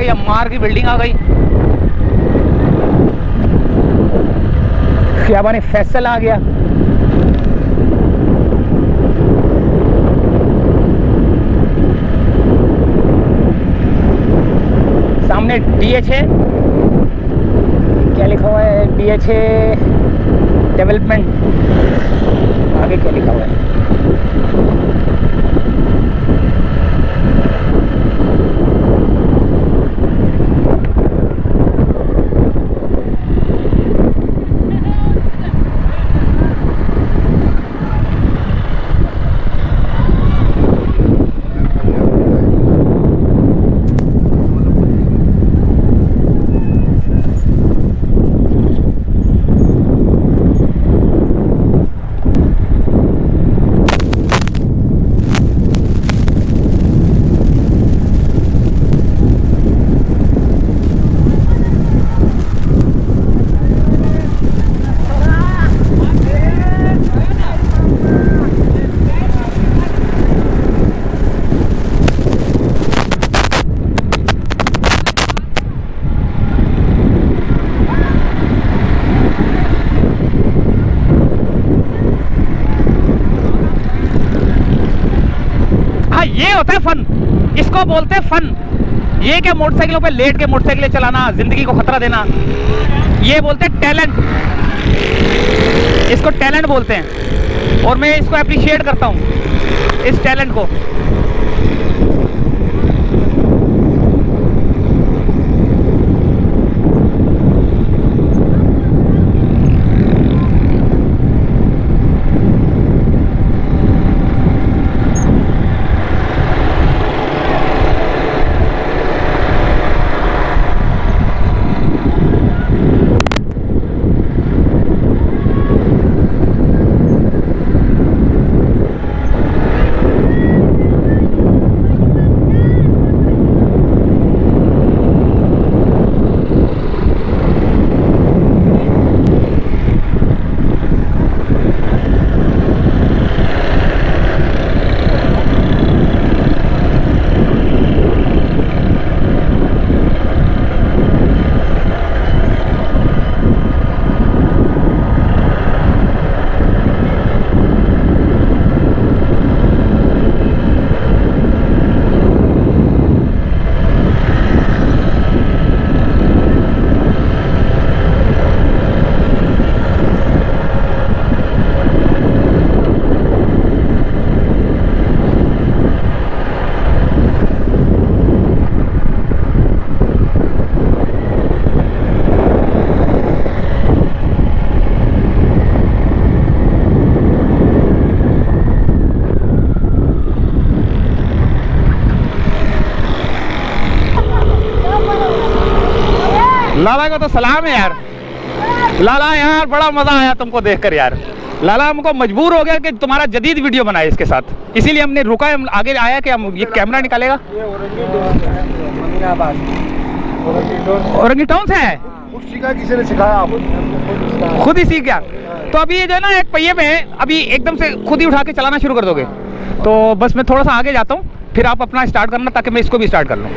गई, अम्मार की बिल्डिंग आ गई, खियाबान फैसल आ गया। सामने DH है, क्या लिखा हुआ है, DH डेवलपमेंट, आगे क्या लिखा हुआ है। ये होता है फन, इसको बोलते हैं फन। ये क्या मोटरसाइकिलों पे लेट के मोटरसाइकिलें चलाना, जिंदगी को खतरा देना, ये बोलते हैं टैलेंट, इसको टैलेंट बोलते हैं। और मैं इसको अप्रिशिएट करता हूँ, इस टैलेंट को। लाला का तो सलाम है यार। लाला यार बड़ा मजा आया तुमको देखकर यार। लाला हमको मजबूर हो गया कि तुम्हारा जदीद वीडियो बनाए इसके साथ, इसीलिए हमने रुका, हम आगे आया कि हम ये कैमरा निकालेगा। औरंगीटॉन से है, किसी ने सिखाया, खुद ही सीख गया। तो अभी ये जो है ना एक पहिए में है, अभी एकदम से खुद ही उठा के चलाना शुरू कर दोगे। तो बस मैं थोड़ा सा आगे जाता हूँ, फिर आप अपना स्टार्ट करना ताकि मैं इसको भी स्टार्ट कर लूँ।